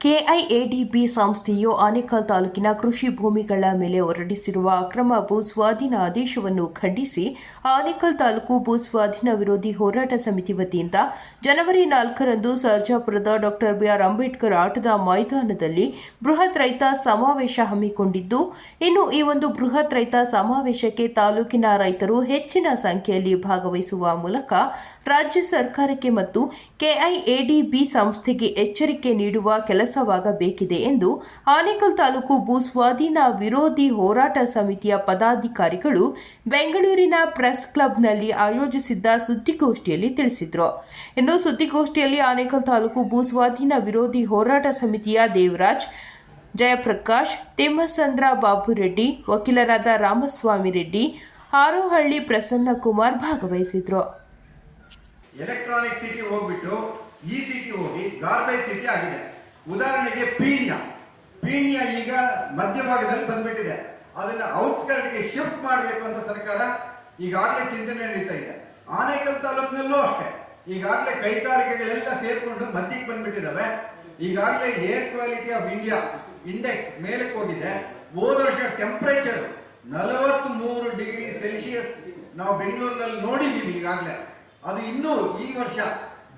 KIADB ಸಂಸ್ಥೆಯು ಆನೇಕಲ್ ತಾಲೂಕಿನ ಕೃಷಿ ಭೂಮಿಗಳ ಮೇಲೆ ಹೊರಡಿಸಿರುವ ಅಕ್ರಮ ಭೂಸ್ವಾಧೀನ ಆದೇಶವನ್ನು ಖಂಡಿಸಿ ಆನೇಕಲ್ ತಾಲೂಕು ಭೂಸ್ವಾಧೀನ ವಿರೋಧಿ ಹೋರಾಟ ಸಮಿತಿ ವತಿಯಿಂದ ಜನವರಿ 4ರಂದು ಸರ್ಜಾಪುರದ ಡಾಕ್ಟರ್ ಬಿಆರ್ ಅಂಬೇಡ್ಕರ್ ಆಟದ ಮೈದಾನದಲ್ಲಿ ಬೃಹತ್ ರೈತ ಸಮಾವೇಶ ಹಮ್ಮಿಕೊಂಡಿದ್ದು, ಇನ್ನು ಈ ಒಂದು ಬೃಹತ್ ರೈತ ಸಮಾವೇಶಕ್ಕೆ ತಾಲೂಕಿನ ರೈತರು ಹೆಚ್ಚಿನ ಸಂಖ್ಯೆಯಲ್ಲಿ ಭಾಗವಹಿಸುವ ಮೂಲಕ ರಾಜ್ಯ ಸರ್ಕಾರಕ್ಕೆ ಮತ್ತು ಕೆಐಎಡಿಬಿ ಸಂಸ್ಥೆಗೆ ಎಚ್ಚರಿಕೆ ನೀಡುವ ಕೆಲಸವಾಗಬೇಕಿದೆ ಎಂದು ಆನೇಕಲ್ ತಾಲೂಕು ಭೂಸ್ವಾಧೀನ ವಿರೋಧಿ ಹೋರಾಟ ಸಮಿತಿಯ ಪದಾಧಿಕಾರಿಗಳು ಬೆಂಗಳೂರಿನ ಪ್ರೆಸ್ ಕ್ಲಬ್ನಲ್ಲಿ ಆಯೋಜಿಸಿದ್ದ ಸುದ್ದಿಗೋಷ್ಠಿಯಲ್ಲಿ ತಿಳಿಸಿದರು. ಇನ್ನು ಸುದ್ದಿಗೋಷ್ಠಿಯಲ್ಲಿ ಆನೇಕಲ್ ತಾಲೂಕು ಭೂಸ್ವಾಧೀನ ವಿರೋಧಿ ಹೋರಾಟ ಸಮಿತಿಯ ದೇವರಾಜ್, ಜಯಪ್ರಕಾಶ್, ತಿಮ್ಮಸಂದ್ರ ಬಾಬುರೆಡ್ಡಿ, ವಕೀಲರಾದ ರಾಮಸ್ವಾಮಿ ರೆಡ್ಡಿ, ಹಾರೋಹಳ್ಳಿ ಪ್ರಸನ್ನಕುಮಾರ್ ಭಾಗವಹಿಸಿದರು. ಎಲೆಕ್ಟ್ರಾನಿಕ್ ಸಿಟಿ ಹೋಗ್ಬಿಟ್ಟು ಈ ಸಿಟಿ ಹೋಗಿ ಗಾರ್ಬೇಜ್ ಸಿಟಿ ಆಗಿದೆ. ಉದಾಹರಣೆಗೆ ಪೀಣ್ಯ ಈಗ ಮಧ್ಯಭಾಗದಲ್ಲಿ ಬಂದ್ಬಿಟ್ಟಿದೆ. ಅದನ್ನ ಔಟ್ಸ್ಕರ್ಟ್ಗೆ ಶಿಫ್ಟ್ ಮಾಡಬೇಕು ಅಂತ ಸರ್ಕಾರ ಈಗಾಗಲೇ ಚಿಂತನೆ ನಡೀತಾ ಇದೆ. ಆನೇಕಲ್ ತಾಲೂಕಿನಲ್ಲೂ ಅಷ್ಟೇ ಈಗಾಗಲೇ ಕೈಗಾರಿಕೆಗಳೆಲ್ಲ ಸೇರ್ಕೊಂಡು ಮಧ್ಯಕ್ಕೆ ಬಂದ್ಬಿಟ್ಟಿದ್ದಾವೆ. ಈಗಾಗಲೇ air quality of India index ಮೇಲಕ್ಕೆ ಹೋಗಿದೆ. ಹೋದ ವರ್ಷ ಟೆಂಪರೇಚರ್ 43 ಡಿಗ್ರಿ ಸೆಲ್ಸಿಯಸ್ ನಾವು ಬೆಂಗಳೂರಿನಲ್ಲಿ ನೋಡಿದೀವಿ. ಈಗಾಗಲೇ ಅದು ಇನ್ನೂ ಈ ವರ್ಷ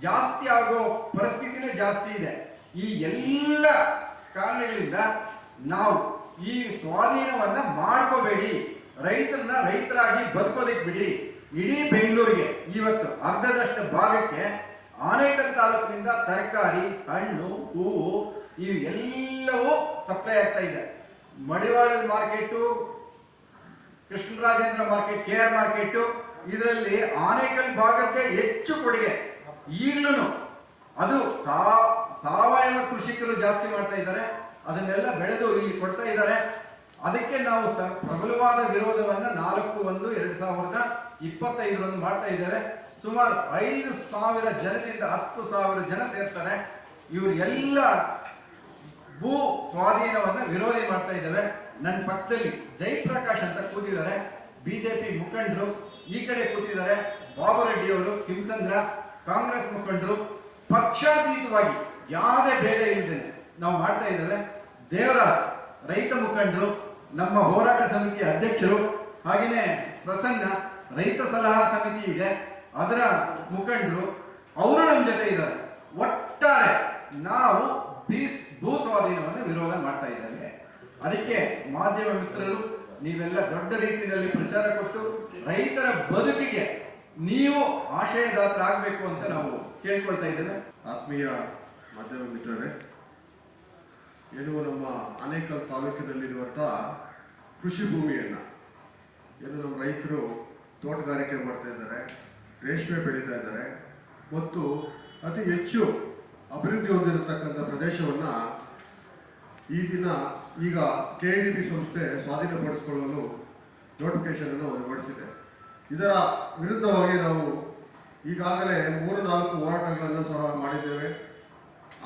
ಜಾಸ್ತಿ ಆಗೋ ಪರಿಸ್ಥಿತಿನೇ ಜಾಸ್ತಿ ಇದೆ. ಈ ಎಲ್ಲ ಕಾರಣಗಳಿಂದ ನಾವು ಈ ಸ್ವಾಧೀನವನ್ನ ಮಾಡ್ಕೋಬೇಡಿ, ರೈತರನ್ನ ರೈತರಾಗಿ ಬದುಕೋದಕ್ಕೆ ಬಿಡಿ. ಇಡೀ ಬೆಂಗಳೂರಿಗೆ ಇವತ್ತು ಅರ್ಧದಷ್ಟು ಭಾಗಕ್ಕೆ ಆನೇಕಲ್ ತಾಲೂಕಿನಿಂದ ತರಕಾರಿ, ಹಣ್ಣು, ಹೂವು ಇವು ಎಲ್ಲವೂ ಸಪ್ಲೈ ಆಗ್ತಾ ಇದೆ. ಮಡಿವಾಳದ market, Krishnarajendra market, KR market, ಇದರಲ್ಲಿ ಆನೇಕಲ್ ಭಾಗಕ್ಕೆ ಹೆಚ್ಚು ಕೊಡುಗೆ. ಈಗಲೂ ಅದು ಸಾವಯವ ಕೃಷಿಕರು ಜಾಸ್ತಿ ಮಾಡ್ತಾ ಇದ್ದಾರೆ. ಅದನ್ನೆಲ್ಲ ಬೆಳೆದು ಇಲ್ಲಿ ಕೊಡ್ತಾ ಇದ್ದಾರೆ. ಅದಕ್ಕೆ ನಾವು ಪ್ರಬಲವಾದ ವಿರೋಧವನ್ನ 4/1/2025 ಮಾಡ್ತಾ ಇದ್ದೇವೆ. ಸುಮಾರು 5,000 ಜನದಿಂದ 10,000 ಜನ ಸೇರ್ತಾರೆ. ಇವರು ಎಲ್ಲ ಭೂ ಸ್ವಾಧೀನವನ್ನ ವಿರೋಧಿ ಮಾಡ್ತಾ ಇದ್ದೇವೆ. ನನ್ನ ಪಕ್ಕದಲ್ಲಿ ಜಯಪ್ರಕಾಶ್ ಅಂತ ಕೂತಿದ್ದಾರೆ, ಬಿಜೆಪಿ ಮುಖಂಡರು. ಈ ಕಡೆ ಕೂತಿದ್ದಾರೆ ಬಾಬುರೆಡ್ಡಿ ಅವರು, ತಿಮ್ಮಸಂದ್ರ, ಕಾಂಗ್ರೆಸ್ ಮುಖಂಡರು. ಪಕ್ಷಾತೀತವಾಗಿ ಯಾವುದೇ ಭೇದ ಇಲ್ಲದೇನೆ ನಾವು ಮಾಡ್ತಾ ಇದ್ದೇವೆ. ದೇವರ ರೈತ ಮುಖಂಡರು, ನಮ್ಮ ಹೋರಾಟ ಸಮಿತಿಯ ಅಧ್ಯಕ್ಷರು, ಹಾಗೆಯೇ ಪ್ರಸನ್ನ ರೈತ ಸಲಹಾ ಸಮಿತಿ ಇದೆ, ಅದರ ಮುಖಂಡರು, ಅವರು ನಮ್ಮ ಜೊತೆ ಇದ್ದಾರೆ. ಒಟ್ಟಾರೆ ನಾವು ಭೂ ಸ್ವಾಧೀನವನ್ನು ವಿರೋಧ ಮಾಡ್ತಾ ಇದ್ದೇವೆ. ಅದಕ್ಕೆ ಮಾಧ್ಯಮ ಮಿತ್ರರು ನೀವೆಲ್ಲ ದೊಡ್ಡ ರೀತಿಯಲ್ಲಿ ಪ್ರಚಾರ ಕೊಟ್ಟು ರೈತರ ಬದುಕಿಗೆ ನೀವು ಆಶಯದಾತರಾಗಬೇಕು ಅಂತ ನಾವು ಕೇಳ್ಕೊಳ್ತಾ ಇದ್ದೇವೆ. ಆತ್ಮೀಯ ಮಾಧ್ಯಮ ಮಿತ್ರರೇ, ಏನು ನಮ್ಮ ಆನೇಕಲ್ ತಾಲೂಕಿನಲ್ಲಿರುವಂತಹ ಕೃಷಿ ಭೂಮಿಯನ್ನ ಏನು ನಮ್ಮ ರೈತರು ತೋಟಗಾರಿಕೆ ಮಾಡ್ತಾ ಇದ್ದಾರೆ, ರೇಷ್ಮೆ ಬೆಳೀತಾ ಇದ್ದಾರೆ ಮತ್ತು ಅತಿ ಹೆಚ್ಚು ಅಭಿವೃದ್ಧಿ ಹೊಂದಿರತಕ್ಕಂಥ ಪ್ರದೇಶವನ್ನ ಈಗ KIDB ಸಂಸ್ಥೆ ಸ್ವಾಧೀನಪಡಿಸಿಕೊಳ್ಳಲು ನೋಟಿಫಿಕೇಶನ್ ಅನ್ನು ಹೊರಡಿಸಿದೆ. ಇದರ ವಿರುದ್ಧವಾಗಿ ನಾವು ಈಗಾಗಲೇ 3-4 ಹೋರಾಟಗಳನ್ನು ಸಹ ಮಾಡಿದ್ದೇವೆ.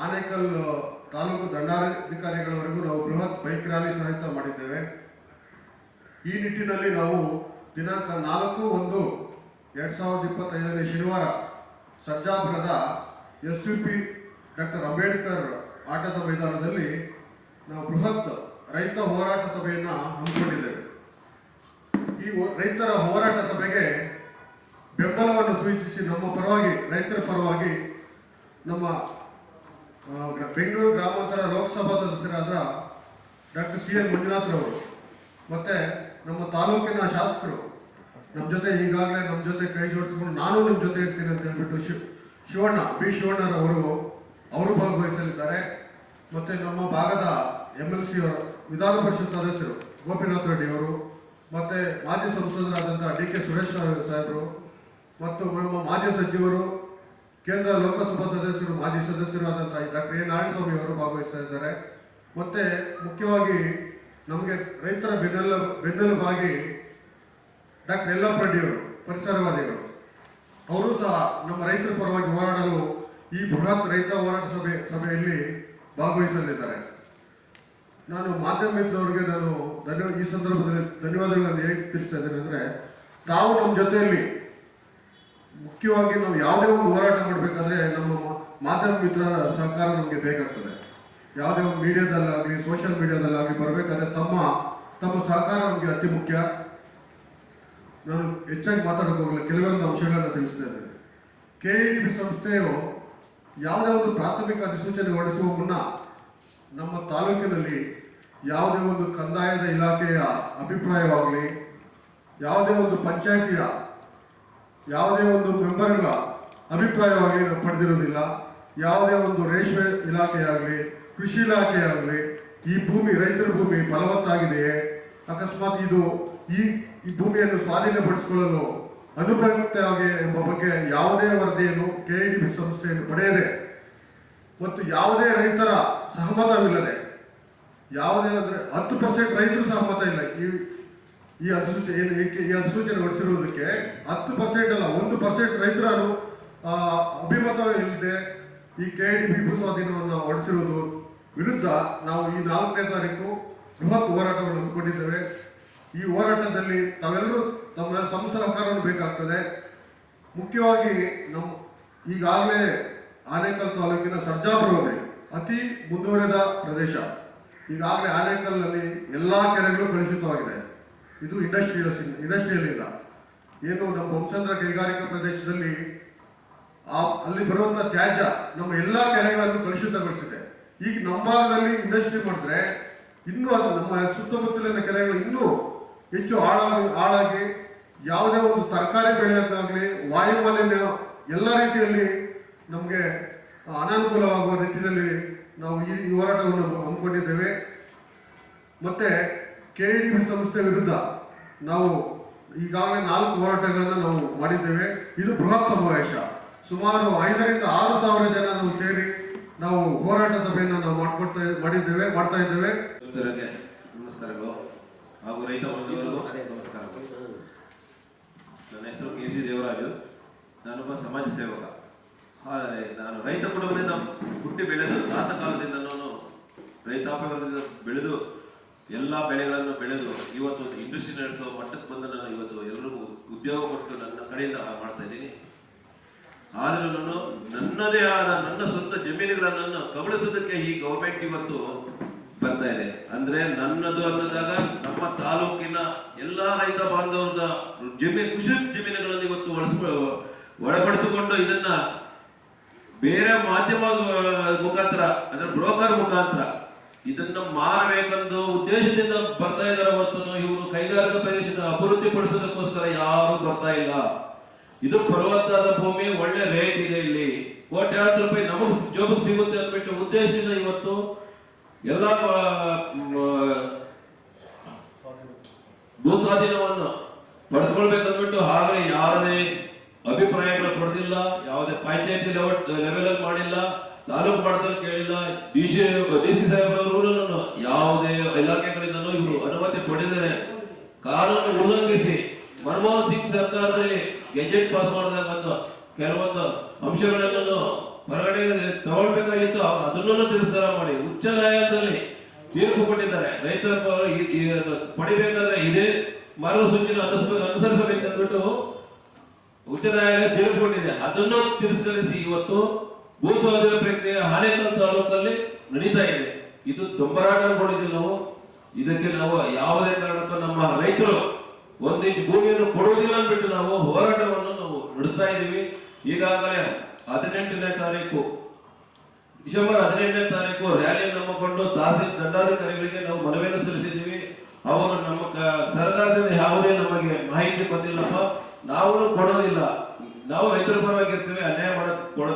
ಆನೇಕಲ್ ತಾಲೂಕು ದಂಡಾಧಿಕಾರಿಗಳವರೆಗೂ ನಾವು ಬೃಹತ್ ಬೈಕ್ ರ್ಯಾಲಿ ಸಹಿತ ಮಾಡಿದ್ದೇವೆ. ಈ ನಿಟ್ಟಿನಲ್ಲಿ ನಾವು ದಿನಾಂಕ 4/1/2025 ಶನಿವಾರ ಸರ್ಜಾಪುರದ SUP ಡಾಕ್ಟರ್ ಅಂಬೇಡ್ಕರ್ ಆಟದ ಮೈದಾನದಲ್ಲಿ ನಾವು ಬೃಹತ್ ರೈತ ಹೋರಾಟ ಸಭೆಯನ್ನ ಹಮ್ಮಿಕೊಂಡಿದ್ದೇವೆ. ಈ ರೈತರ ಹೋರಾಟ ಸಭೆಗೆ ಬೆಂಬಲವನ್ನು ಸೂಚಿಸಿ ನಮ್ಮ ಪರವಾಗಿ, ರೈತರ ಪರವಾಗಿ ನಮ್ಮ ಬೆಂಗಳೂರು ಗ್ರಾಮಾಂತರ ಲೋಕಸಭಾ ಸದಸ್ಯರಾದ ಡಾಕ್ಟರ್ CN ಮಂಜುನಾಥ್ ರವರು ಮತ್ತೆ ನಮ್ಮ ತಾಲೂಕಿನ ಶಾಸಕರು ನಮ್ಮ ಜೊತೆ ಈಗಾಗಲೇ ನಮ್ಮ ಜೊತೆ ಕೈ ಜೋಡಿಸಿಕೊಂಡು ನಾನು ನಿಮ್ಮ ಜೊತೆ ಇರ್ತೀನಿ ಅಂತ ಹೇಳ್ಬಿಟ್ಟು B. ಶಿವಣ್ಣರವರು ಅವರು ಭಾಗವಹಿಸಲಿದ್ದಾರೆ. ಮತ್ತೆ ನಮ್ಮ ಭಾಗದ MLC ವಿಧಾನ ಪರಿಷತ್ ಸದಸ್ಯರು ಗೋಪಿನಾಥ್ ರೆಡ್ಡಿ ಅವರು, ಮತ್ತೆ ಮಾಜಿ ಸಂಸದರಾದಂತಹ DK ಸುರೇಶ್ ಸಾಹೇಬರು ಮತ್ತು ನಮ್ಮ ಮಾಜಿ ಸಚಿವರು, ಕೇಂದ್ರ ಲೋಕಸಭಾ ಸದಸ್ಯರು, ಮಾಜಿ ಸದಸ್ಯರಾದಂತಹ ಡಾಕ್ಟರ್ A. ನಾರಾಯಣಸ್ವಾಮಿ ಅವರು ಭಾಗವಹಿಸ್ತಾ ಇದ್ದಾರೆ. ಮತ್ತೆ ಮುಖ್ಯವಾಗಿ ನಮಗೆ ರೈತರ ಬೆನ್ನೆಲುಬಾಗಿ ಡಾಕ್ಟರ್ ಯಲ್ಲಪ್ಪ ರೆಡ್ಡಿ ಅವರು, ಪರಿಸರವಾದಿಗಳು, ಅವರು ಸಹ ನಮ್ಮ ರೈತರ ಪರವಾಗಿ ಹೋರಾಡಲು ಈ ಬೃಹತ್ ರೈತ ಹೋರಾಟ ಸಭೆಯಲ್ಲಿ ಭಾಗವಹಿಸಲಿದ್ದಾರೆ. ನಾನು ಮಾಧ್ಯಮ ಮಿತ್ರರಿಗೆ ಈ ಸಂದರ್ಭದಲ್ಲಿ ಧನ್ಯವಾದಗಳನ್ನು ಹೇಗೆ ತಿಳಿಸ್ತಾ ಇದ್ದೇನೆ ಅಂದರೆ, ತಾವು ನಮ್ಮ ಜೊತೆಯಲ್ಲಿ ಮುಖ್ಯವಾಗಿ ನಾವು ಯಾವುದೇ ಒಂದು ಹೋರಾಟ ಮಾಡಬೇಕಾದ್ರೆ ನಮ್ಮ ಮಾಧ್ಯಮ ಮಿತ್ರರ ಸಹಕಾರ ನಮಗೆ ಬೇಕಾಗ್ತದೆ. ಯಾವುದೇ ಒಂದು ಮೀಡಿಯಾದಲ್ಲಾಗಲಿ ಸೋಷಿಯಲ್ ಮೀಡಿಯಾದಲ್ಲಾಗಲಿ ಬರಬೇಕಾದ್ರೆ ತಮ್ಮ ಸಹಕಾರ ನಮಗೆ ಅತಿ ಮುಖ್ಯ. ನಾನು ಹೆಚ್ಚಾಗಿ ಮಾತಾಡೋಕೆ ಹೋಗಲ್ಲ, ಕೆಲವೊಂದು ಅಂಶಗಳನ್ನು ತಿಳಿಸ್ತಾ ಇದ್ದೇನೆ. KEDB ಸಂಸ್ಥೆಯು ಯಾವುದೇ ಒಂದು ಪ್ರಾಥಮಿಕ ಅಧಿಸೂಚನೆ ಹೊರಡಿಸುವ ಮುನ್ನ ನಮ್ಮ ತಾಲೂಕಿನಲ್ಲಿ ಯಾವುದೇ ಒಂದು ಕಂದಾಯದ ಇಲಾಖೆಯ ಅಭಿಪ್ರಾಯವಾಗಲಿ, ಯಾವುದೇ ಒಂದು ಪಂಚಾಯಿತಿಯ ಯಾವುದೇ ಒಂದು ಮೆಂಬರ್ಗಳ ಅಭಿಪ್ರಾಯವಾಗಲಿ ನಾವು ಪಡೆದಿರೋದಿಲ್ಲ. ಯಾವುದೇ ಒಂದು ರೇಷ್ಮೆ ಇಲಾಖೆಯಾಗಲಿ, ಕೃಷಿ ಇಲಾಖೆಯಾಗಲಿ, ಈ ಭೂಮಿ ರೈತರ ಭೂಮಿ ಫಲವತ್ತಾಗಿದೆಯೇ, ಅಕಸ್ಮಾತ್ ಈ ಭೂಮಿಯನ್ನು ಸ್ವಾಧೀನಪಡಿಸಿಕೊಳ್ಳಲು ಅನುಪಯುಕ್ತವಾಗಿ ಎಂಬ ಬಗ್ಗೆ ಯಾವುದೇ ವರದಿಯನ್ನು KEDB ಸಂಸ್ಥೆಯನ್ನು ಪಡೆಯದೆ ಮತ್ತು ಯಾವುದೇ ರೈತರ ಸಹಮತವಿಲ್ಲದೆ, ಯಾವುದೇ ಅಂದರೆ 10% ರೈತರು ಸಹಮತ ಇಲ್ಲ ಈ ಅಧಿಸೂಚನೆ ಹೊರಡಿಸಿರುವುದಕ್ಕೆ 10% ಅಲ್ಲ 1% ರೈತರ ಅಭಿಮತ ಇಲ್ಲದೆ ಈ KEDB ಭೂಸ್ವಾಧೀನವನ್ನು ಹೊರಡಿಸಿರುವುದು ವಿರುದ್ಧ ನಾವು ಈ 4ನೇ ತಾರೀಕು ಬೃಹತ್ ಹೋರಾಟವನ್ನು ಹಮ್ಮಿಕೊಂಡಿದ್ದೇವೆ. ಈ ಹೋರಾಟದಲ್ಲಿ ತಾವೆಲ್ಲರೂ ತಮ್ಮ ಸಹಕಾರವನ್ನು ಬೇಕಾಗ್ತದೆ. ಮುಖ್ಯವಾಗಿ ಈಗಾಗಲೇ ಆನೇಕಲ್ ತಾಲೂಕಿನ ಸರ್ಜಾಪುರ ಹೋಬಳಿ ಅತಿ ಮುಂದುವರೆದ ಪ್ರದೇಶ. ಈಗಾಗಲೇ ಆನೇಕಲ್ನಲ್ಲಿ ಎಲ್ಲಾ ಕೆರೆಗಳು ಕಲುಷಿತವಾಗಿದೆ. ಇದು ಇಂಡಸ್ಟ್ರಿಯಲ್ ಇಲ್ಲ. ಏನು ನಮ್ಮ ವಂಶಂದ್ರ ಕೈಗಾರಿಕಾ ಪ್ರದೇಶದಲ್ಲಿ ಅಲ್ಲಿ ಬರುವಂತ ತ್ಯಾಜ್ಯ ನಮ್ಮ ಎಲ್ಲಾ ಕೆರೆಗಳನ್ನು ಕಲುಷಿತಗೊಳಿಸಿದೆ. ಈಗ ನಮ್ಮ ಭಾಗದಲ್ಲಿ ಇಂಡಸ್ಟ್ರಿ ಮಾಡಿದ್ರೆ ಇನ್ನೂ ಅದು ನಮ್ಮ ಸುತ್ತಮುತ್ತಲಿನ ಕೆರೆಗಳು ಇನ್ನೂ ಹೆಚ್ಚು ಹಾಳಾಗಿ ಯಾವುದೇ ಒಂದು ತರಕಾರಿ ಬೆಳೆಯೋದಾಗಲಿ, ವಾಯು ಮಾಲಿನ್ಯ ಎಲ್ಲ ರೀತಿಯಲ್ಲಿ ನಮಗೆ ಅನಾನುಕೂಲವಾಗುವ ನಿಟ್ಟಿನಲ್ಲಿ ನಾವು ಈ ಹೋರಾಟವನ್ನು ಹಮ್ಮಿಕೊಂಡಿದ್ದೇವೆ. ಮತ್ತೆ KEDB ಸಂಸ್ಥೆ ವಿರುದ್ಧ ನಾವು ಈಗಾಗಲೇ 4 ಹೋರಾಟಗಳನ್ನು ನಾವು ಮಾಡಿದ್ದೇವೆ. ಇದು ಬೃಹತ್ ಸಮಾವೇಶ. ಸುಮಾರು 5,000 to 6,000 ಜನ ನಾವು ಸೇರಿ ನಾವು ಹೋರಾಟ ಸಭೆಯನ್ನು ನಾವು ಮಾಡ್ತಾ ಇದ್ದೇವೆ. ನಮಸ್ಕಾರಗಳು ಹಾಗೂ ರೈತ ಬಂಧುಗಳಿಗೂ ನಮಸ್ಕಾರಗಳು. ನನ್ನ ಹೆಸರು KC ದೇವರಾಜು. ನಾನೊಬ್ಬ ಸಮಾಜ ಸೇವಕ. ಆದರೆ ನಾನು ರೈತ ಕುಟುಂಬದಿಂದ ಹುಟ್ಟಿ ಬೆಳೆದು ತಾತ ಕಾಲದಿಂದ ನಾನು ರೈತಾಪಿ ವರ್ಗದಿಂದ ಬೆಳೆದು ಎಲ್ಲ ಬೆಳೆಗಳನ್ನು ಬೆಳೆದು ಇವತ್ತು ಇಂಡಸ್ಟ್ರಿ ನಡೆಸೋ ಮಟ್ಟಕ್ಕೆ ಬಂದು ನಾನು ಇವತ್ತು ಎಲ್ಲರಿಗೂ ಉದ್ಯೋಗ ಕೊಟ್ಟು ನನ್ನ ಕಡೆಯಿಂದ ಮಾಡ್ತಾ ಇದ್ದೀನಿ. ಆದ್ರೂ ನನ್ನದೇ ಆದ ನನ್ನ ಸ್ವಂತ ಜಮೀನುಗಳನ್ನು ಕಬಳಿಸೋದಕ್ಕೆ ಈ ಗೌರ್ಮೆಂಟ್ ಇವತ್ತು ಬರ್ತಾ ಇದೆ. ಅಂದ್ರೆ ನನ್ನದು ಅನ್ನದಾಗ ನಮ್ಮ ತಾಲೂಕಿನ ಎಲ್ಲಾ ರೈತ ಬಾಂಧವರದ ಕೃಷಿ ಜಮೀನುಗಳನ್ನು ಇವತ್ತು ಒಳಪಡಿಸಿಕೊಂಡು ಇದನ್ನ ಬೇರೆ ಮಾಧ್ಯಮ ಮುಖಾಂತರ ಅಂದ್ರೆ ಬ್ರೋಕರ್ ಮುಖಾಂತರ ಇದನ್ನ ಮಾರಬೇಕೆಂದು ಉದ್ದೇಶದಿಂದ ಬರ್ತಾ ಇದ್ದಾರೆ ಹೊರತು ಇವರು ಕೈಗಾರಿಕಾ ಪ್ರದೇಶದ ಅಭಿವೃದ್ಧಿ ಪಡಿಸೋದಕ್ಕೋಸ್ಕರ ಯಾರು ಬರ್ತಾ ಇಲ್ಲ. ಇದು ಫಲವತ್ತಾದ ಭೂಮಿ, ಒಳ್ಳೆ ರೇಟ್ ಇದೆ, ಇಲ್ಲಿ ಕೋಟ್ಯಾಂತರ ರೂಪಾಯಿ ನಮಗ್ ಜೋಬ್ ಸಿಗುತ್ತೆ ಅಂದ್ಬಿಟ್ಟು ಉದ್ದೇಶದಿಂದ ಇವತ್ತು ಎಲ್ಲ ಭೂ ಸ್ವಾಧೀನವನ್ನು ಪಡಿಸ್ಕೊಳ್ಬೇಕಂದ್ಬಿಟ್ಟು ಹಾಗೆ ಯಾರದೇ ಅಭಿಪ್ರಾಯಗಳು ಕೊಡಲಿಲ್ಲ, ಯಾವುದೇ ಪಂಚಾಯತಿ ಲೆವೆಲ್ ಅಲ್ಲಿ ಮಾಡಿಲ್ಲ, ತಾಲೂಕು ಮಟ್ಟದಲ್ಲಿ ಕೇಳಿಲ್ಲ, DC ಸಾಹೇಬ್ರವರು ಯಾವುದೇ ಇಲಾಖೆಗಳಿಂದಲೂ ಇವರು ಅನುಮತಿ ಪಡೆದರೆ ಕಾನೂನು ಉಲ್ಲಂಘಿಸಿ ಮನಮೋಹನ್ ಸಿಂಗ್ ಸರ್ಕಾರದಲ್ಲಿ ಗೆಜೆಟ್ ಪಾಸ್ ಮಾಡಿದಾಗ ಕೆಲವೊಂದು ಅಂಶಗಳನ್ನು ಹೊರಗಡೆ ತಗೊಳ್ಬೇಕಾಗಿತ್ತು, ಅದನ್ನು ತಿರಸ್ಕಾರ ಮಾಡಿ ಉಚ್ಚ ನ್ಯಾಯಾಲಯದಲ್ಲಿ ತೀರ್ಪು ಕೊಟ್ಟಿದ್ದಾರೆ. ರೈತರ ಪಡಿಬೇಕಾದ್ರೆ ಇದೇ ಮಾರ್ಗಸೂಚಿನ ಅನುಸರಿಸಬೇಕಂದ್ಬಿಟ್ಟು ಉಚ್ಚ ನ್ಯಾಯಾಲಯ ತೀರ್ಪು ಕೊಟ್ಟಿದೆ. ಅದನ್ನು ತಿರಸ್ಕರಿಸಿ ಇವತ್ತು ಭೂ ಸ್ವಾಧೀನ ಪ್ರಕ್ರಿಯೆ ಆನೇಕಲ್ ತಾಲೂಕಲ್ಲಿ ನಡೀತಾ ಇದೆ. ಇದು ದೊಂಬರಾಟ ಕೊಟ್ಟಿದ್ದೀವಿ ನಾವು. ಇದಕ್ಕೆ ನಾವು ಯಾವುದೇ ಕಾರಣಕ್ಕೂ ನಮ್ಮ ರೈತರು 1 ಇಂಚ್ ಭೂಮಿಯನ್ನು ಕೊಡುವುದಿಲ್ಲ ಅಂದ್ಬಿಟ್ಟು ನಾವು ಹೋರಾಟವನ್ನು ನಾವು ನಡೆಸ್ತಾ ಇದ್ದೀವಿ. ಈಗಾಗಲೇ 18ನೇ ತಾರೀಕು ಡಿಸೆಂಬರ್ 18ನೇ ತಾರೀಕು ರ್ಯಾಲಿಯನ್ನು ಹಮ್ಮಿಕೊಂಡು ತಹಸೀಲ್ ದಂಡಾಧಿಕಾರಿಗಳಿಗೆ ನಾವು ಮನವಿಯನ್ನು ಸಲ್ಲಿಸಿದ್ದೀವಿ. ಅವರು ನಮ್ಮ ಸರ್ಕಾರದಿಂದ ಯಾವುದೇ ನಮಗೆ ಮಾಹಿತಿ ಬಂದಿಲ್ಲಪ್ಪ, ನಾವು ಕೊಡೋದಿಲ್ಲ, ನಾವು ರೈತರ ಪರವಾಗಿರ್ತೀವಿ, ಅನ್ಯಾಯ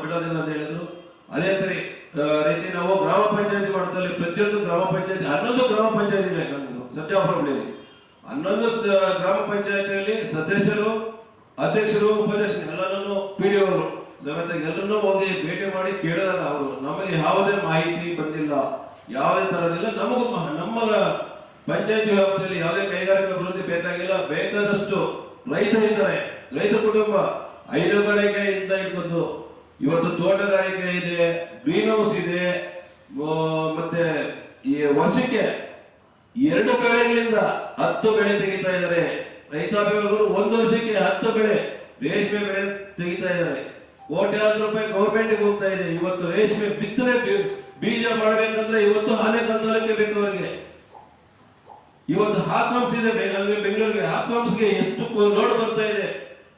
ಬಿಡೋದಿಲ್ಲ ಅಂತ ಹೇಳಿದ್ರು. ಅದೇ ರೀತಿ ನಾವು ಗ್ರಾಮ ಪಂಚಾಯತಿ ಮಟ್ಟದಲ್ಲಿ ಪ್ರತಿಯೊಂದು ಗ್ರಾಮ ಪಂಚಾಯತಿ 11 ಗ್ರಾಮ ಪಂಚಾಯತಿ ಇದೆ ನಮ್ದು ಸತ್ಯಾಪುರದಲ್ಲಿ. 11 ಗ್ರಾಮ ಪಂಚಾಯತಿಯಲ್ಲಿ ಸದಸ್ಯರು, ಅಧ್ಯಕ್ಷರು, ಉಪಾಧ್ಯಕ್ಷರು ಎಲ್ಲರನ್ನು PDO ಸಮೇತ ಎಲ್ಲರನ್ನೂ ಹೋಗಿ ಭೇಟಿ ಮಾಡಿ ಕೇಳಿದಾಗ ಅವರು ನಮಗೆ ಯಾವುದೇ ಮಾಹಿತಿ ಬಂದಿಲ್ಲ, ಯಾವುದೇ ತರದಿಲ್ಲ. ನಮಗೂ ನಮ್ಮ ಪಂಚಾಯತಿ ವ್ಯಾಪ್ತಿಯಲ್ಲಿ ಯಾವುದೇ ಕೈಗಾರಿಕಾ ಅಭಿವೃದ್ಧಿ ಬೇಕಾಗಿಲ್ಲ. ಬೇಕಾದಷ್ಟು ರೈತರಿದ್ದಾರೆ. ರೈತ ಕುಟುಂಬ ಹೈನುಗಾರಿಕೆಯಿಂದ ಹಿಡ್ಕೊಂಡು ಇವತ್ತು ತೋಟಗಾರಿಕೆ ಇದೆ, ಗ್ರೀನ್ ಹೌಸ್ ಇದೆ, ಮತ್ತೆ ಈ ವರ್ಷಕ್ಕೆ 2 ಬೆಳೆಗಳಿಂದ 10 ಬೆಳೆ ತೆಗಿತಾ ಇದ್ದಾರೆ. ರೈತಾಪಿ ವರ್ಗರು 1 ವರ್ಷಕ್ಕೆ 10 ಬೆಳೆ ರೇಷ್ಮೆ ಬೆಳೆ ತೆಗಿತಾ ಇದ್ದಾರೆ. ಕೋಟ್ಯಾಂತರ ರೂಪಾಯಿ ಗೌರ್ಮೆಂಟ್ಗೆ ಹೋಗ್ತಾ ಇದೆ. ಇವತ್ತು ರೇಷ್ಮೆ ಬಿತ್ತನೆ ಬೀಜ ಮಾಡಬೇಕಂದ್ರೆ ಇವತ್ತು ಆನೇಕಲ್ ತಾಲೂಕಿಗೆ ಬೇಕು ಅವರಿಗೆ. ಇವತ್ತು ಹಾತ್ಮಮ್ಸ್ ಇದೆ ಬೆಂಗಳೂರಿಗೆ, ಹಾತ್ಮಮ್ಸ್ಗೆ ಎಷ್ಟು ಲೋಡ್ ಬರ್ತಾ ಇದೆ.